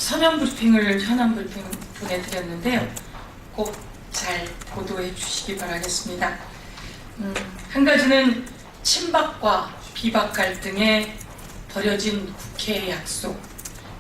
서면 브리핑을 현안 브리핑 보내드렸는데요. 꼭 잘 보도해 주시기 바라겠습니다. 한 가지는 친박과 비박 갈등에 버려진 국회의 약속,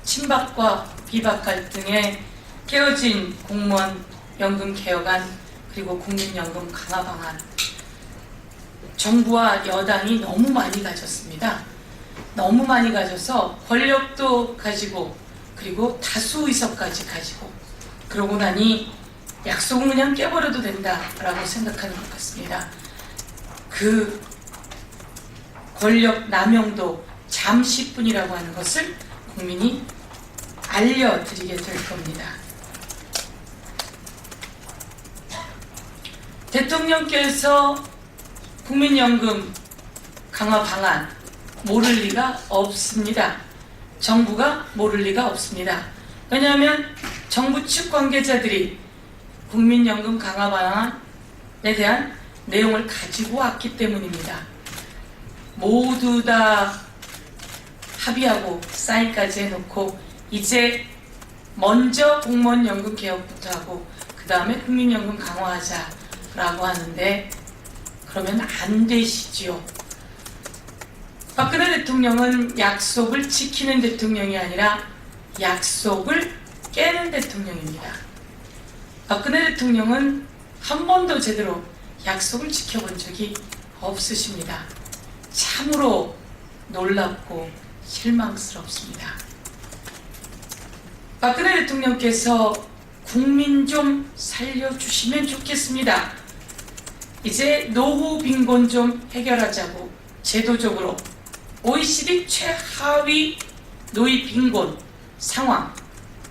친박과 비박 갈등에 깨어진 공무원 연금 개혁안, 그리고 국민연금 강화 방안. 정부와 여당이 너무 많이 가졌습니다. 너무 많이 가져서 권력도 가지고 그리고 다수 의석까지 가지고, 그러고 나니 약속은 그냥 깨버려도 된다라고 생각하는 것 같습니다. 그 권력 남용도 잠시뿐이라고 하는 것을 국민이 알려드리게 될 겁니다. 대통령께서 국민연금 강화 방안 모를 리가 없습니다. 정부가 모를 리가 없습니다. 왜냐하면 정부 측 관계자들이 국민연금 강화 방안에 대한 내용을 가지고 왔기 때문입니다. 모두 다 합의하고 사인까지 해놓고 이제 먼저 공무원 연금 개혁부터 하고 그 다음에 국민연금 강화하자라고 하는데, 그러면 안 되시지요. 박근혜 대통령은 약속을 지키는 대통령이 아니라 약속을 깨는 대통령입니다. 박근혜 대통령은 한 번도 제대로 약속을 지켜본 적이 없으십니다. 참으로 놀랍고 실망스럽습니다. 박근혜 대통령께서 국민 좀 살려주시면 좋겠습니다. 이제 노후 빈곤 좀 해결하자고 제도적으로 OECD 최하위 노인 빈곤 상황,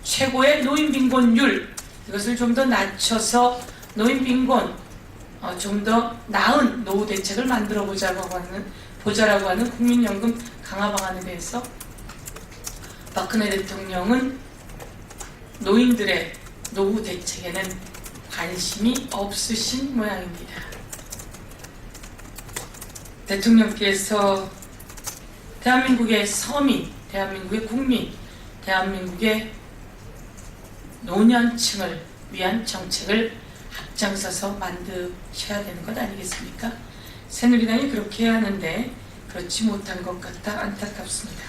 최고의 노인 빈곤율, 이것을 좀 더 낮춰서 노인 빈곤 좀 더 나은 노후 대책을 만들어 보자라고 하는 국민연금 강화 방안에 대해서 박근혜 대통령은 노인들의 노후 대책에는 관심이 없으신 모양입니다. 대통령께서 대한민국의 서민, 대한민국의 국민, 대한민국의 노년층을 위한 정책을 앞장서서 만드셔야 되는 것 아니겠습니까? 새누리당이 그렇게 해야 하는데 그렇지 못한 것 같아 안타깝습니다.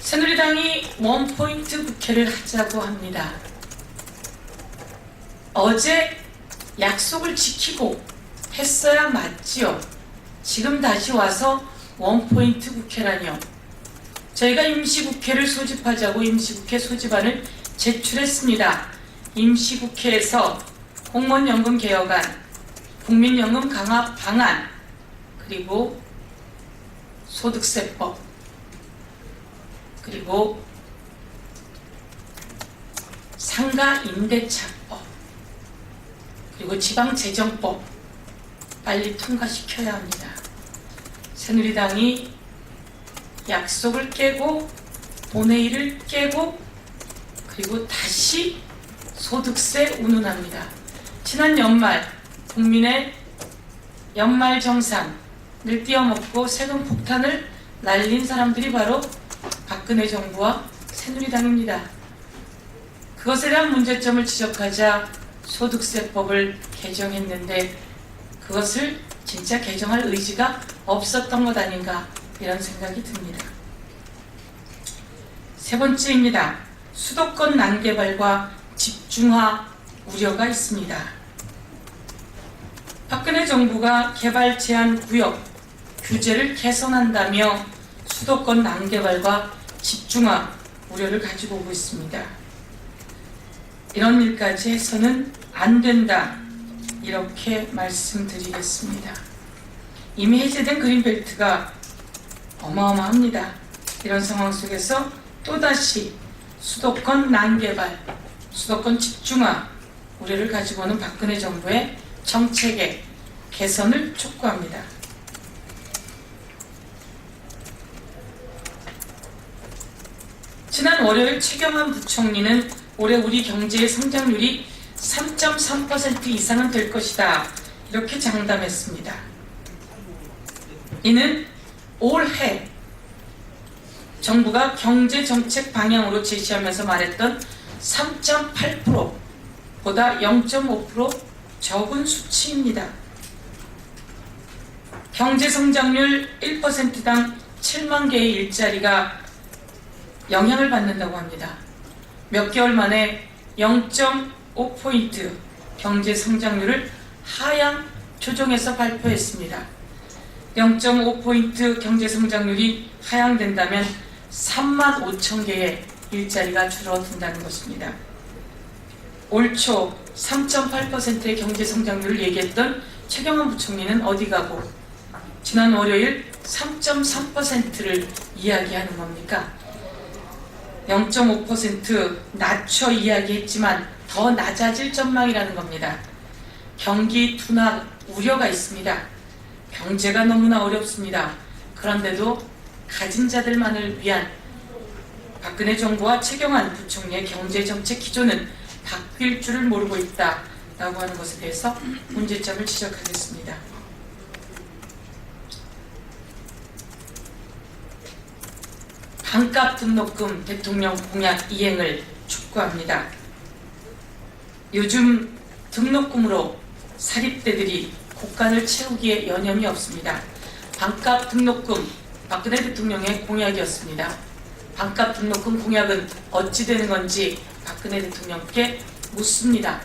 새누리당이 원포인트 국회를 하자고 합니다. 어제 약속을 지키고 했어야 맞지요. 지금 다시 와서 원포인트 국회라뇨. 저희가 임시국회를 소집하자고 임시국회 소집안을 제출했습니다. 임시국회에서 공무원연금 개혁안, 국민연금 강화 방안, 그리고 소득세법, 그리고 상가 임대차법, 그리고 지방재정법 빨리 통과시켜야 합니다. 새누리당이 약속을 깨고 본회의를 깨고 그리고 다시 소득세 운운합니다. 지난 연말 국민의 연말 정산을 띄어먹고 세금 폭탄을 날린 사람들이 바로 박근혜 정부와 새누리당입니다. 그것에 대한 문제점을 지적하자 소득세법을 개정했는데 그것을 진짜 개정할 의지가 없었던 것 아닌가, 이런 생각이 듭니다. 세 번째입니다. 수도권 난개발과 집중화 우려가 있습니다. 박근혜 정부가 개발 제한 구역 규제를 개선한다며 수도권 난개발과 집중화 우려를 가지고 오고 있습니다. 이런 일까지 해서는 안 된다, 이렇게 말씀드리겠습니다. 이미 해제된 그린벨트가 어마어마합니다. 이런 상황 속에서 또다시 수도권 난개발, 수도권 집중화 우려를 가지고 오는 박근혜 정부의 정책의 개선을 촉구합니다. 지난 월요일 최경환 부총리는 올해 우리 경제의 성장률이 3.3% 이상은 될 것이다, 이렇게 장담했습니다. 이는 올해 정부가 경제정책 방향으로 제시하면서 말했던 3.8%보다 0.5% 적은 수치입니다. 경제성장률 1%당 7만 개의 일자리가 영향을 받는다고 합니다. 몇 개월 만에 0.5포인트 경제성장률을 하향 조정해서 발표했습니다. 0.5포인트 경제성장률이 하향된다면 3만 5천 개의 일자리가 줄어든다는 것입니다. 올 초 3.8%의 경제성장률을 얘기했던 최경환 부총리는 어디 가고 지난 월요일 3.3%를 이야기하는 겁니까? 0.5% 낮춰 이야기했지만 더 낮아질 전망이라는 겁니다. 경기 둔화 우려가 있습니다. 경제가 너무나 어렵습니다. 그런데도 가진 자들만을 위한 박근혜 정부와 최경환 부총리의 경제정책 기조는 바뀔 줄을 모르고 있다라고 하는 것에 대해서 문제점을 지적하겠습니다. 반값 등록금 대통령 공약 이행을 촉구합니다. 요즘 등록금으로 사립대들이 곳간을 채우기에 여념이 없습니다. 반값 등록금 박근혜 대통령의 공약이었습니다. 반값 등록금 공약은 어찌 되는 건지 박근혜 대통령께 묻습니다.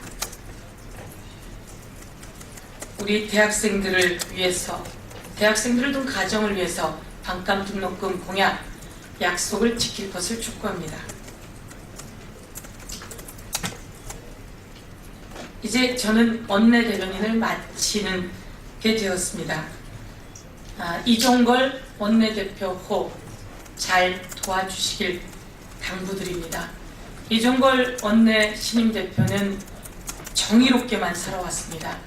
우리 대학생들을 위해서, 대학생들을 둔 가정을 위해서 반값 등록금 공약 약속을 지킬 것을 촉구합니다. 이제 저는 원내대변인을 마치는 게 되었습니다. 이종걸 원내대표 잘 도와주시길 당부드립니다. 이종걸 원내 신임대표는 정의롭게만 살아왔습니다.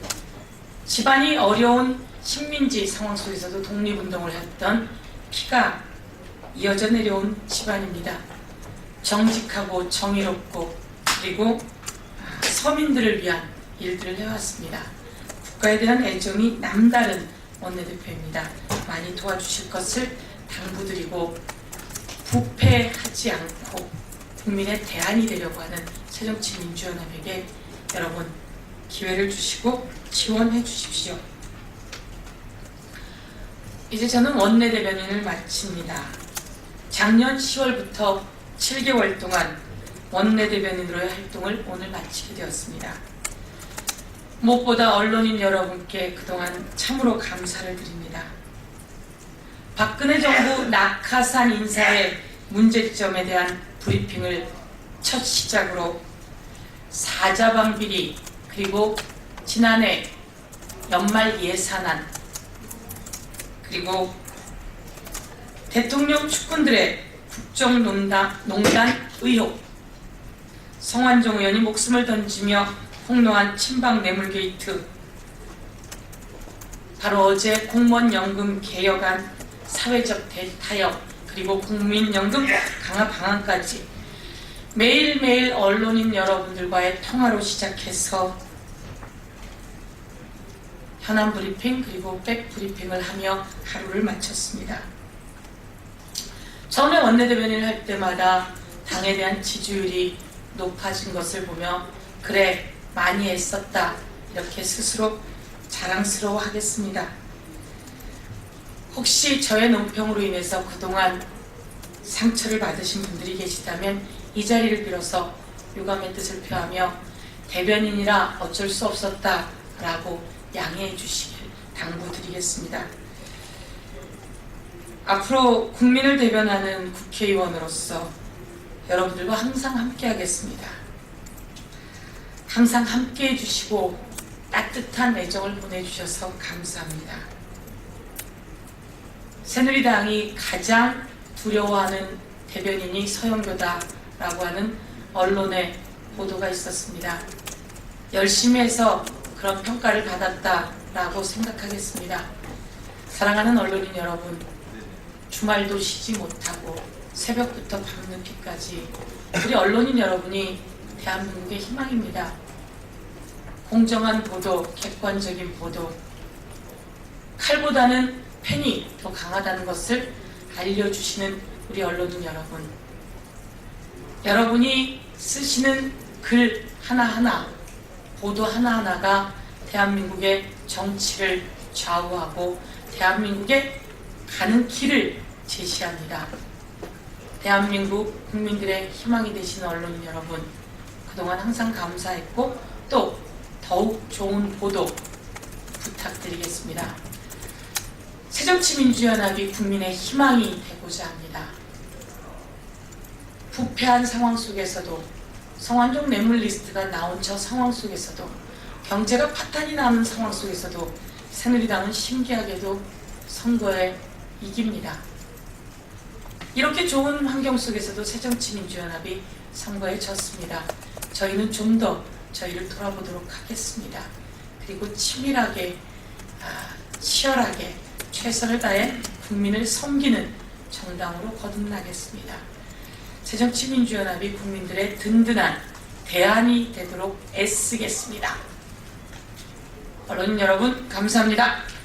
집안이 어려운 식민지 상황 속에서도 독립운동을 했던 피가 이어져 내려온 집안입니다. 정직하고 정의롭고 그리고 서민들을 위한 일들을 해왔습니다. 국가에 대한 애정이 남다른 원내대표입니다. 많이 도와주실 것을 당부드리고 부패하지 않고 국민의 대안이 되려고 하는 새정치민주연합에게 여러분 기회를 주시고 지원해 주십시오. 이제 저는 원내대변인을 마칩니다. 작년 10월부터 7개월 동안 원내대변인으로의 활동을 오늘 마치게 되었습니다. 무엇보다 언론인 여러분께 그동안 참으로 감사를 드립니다. 박근혜 정부 낙하산 인사의 문제점에 대한 브리핑을 첫 시작으로 사자방 비리 그리고 지난해 연말 예산안 그리고 대통령 측근들의 국정농단 의혹, 성완종 의원이 목숨을 던지며 폭로한 친박 뇌물 게이트, 바로 어제 공무원연금 개혁안, 사회적 대타협, 그리고 국민연금 강화 방안까지 매일매일 언론인 여러분들과의 통화로 시작해서 현안 브리핑 그리고 백 브리핑을 하며 하루를 마쳤습니다. 처음에 원내대변인을 할 때마다 당에 대한 지지율이 높아진 것을 보며 그래 많이 애썼다 이렇게 스스로 자랑스러워 하겠습니다. 혹시 저의 논평으로 인해서 그동안 상처를 받으신 분들이 계시다면 이 자리를 빌어서 유감의 뜻을 표하며 대변인이라 어쩔 수 없었다라고 양해해 주시길 당부드리겠습니다. 앞으로 국민을 대변하는 국회의원으로서 여러분들과 항상 함께 하겠습니다. 항상 함께 해주시고 따뜻한 애정을 보내주셔서 감사합니다. 새누리당이 가장 두려워하는 대변인이 서영교다라고 하는 언론의 보도가 있었습니다. 열심히 해서 그런 평가를 받았다라고 생각하겠습니다. 사랑하는 언론인 여러분, 주말도 쉬지 못하고 새벽부터 밤늦게까지 우리 언론인 여러분이 대한민국의 희망입니다. 공정한 보도, 객관적인 보도, 칼보다는 펜이 더 강하다는 것을 알려주시는 우리 언론인 여러분, 여러분이 쓰시는 글 하나하나, 보도 하나하나가 대한민국의 정치를 좌우하고 대한민국의 가는 길을 제시합니다. 대한민국 국민들의 희망이 되신 언론인 여러분, 그동안 항상 감사했고 또 더욱 좋은 보도 부탁드리겠습니다. 새정치민주연합이 국민의 희망이 되고자 합니다. 부패한 상황 속에서도, 성완종 뇌물 리스트가 나온 저 상황 속에서도, 경제가 파탄이 나는 상황 속에서도 새누리당은 신기하게도 선거에 이깁니다. 이렇게 좋은 환경 속에서도 새정치민주연합이 선거에 졌습니다. 저희는 좀 더 저희를 돌아보도록 하겠습니다. 그리고 치밀하게, 치열하게 최선을 다해 국민을 섬기는 정당으로 거듭나겠습니다. 새정치민주연합이 국민들의 든든한 대안이 되도록 애쓰겠습니다. 언론인 여러분, 감사합니다.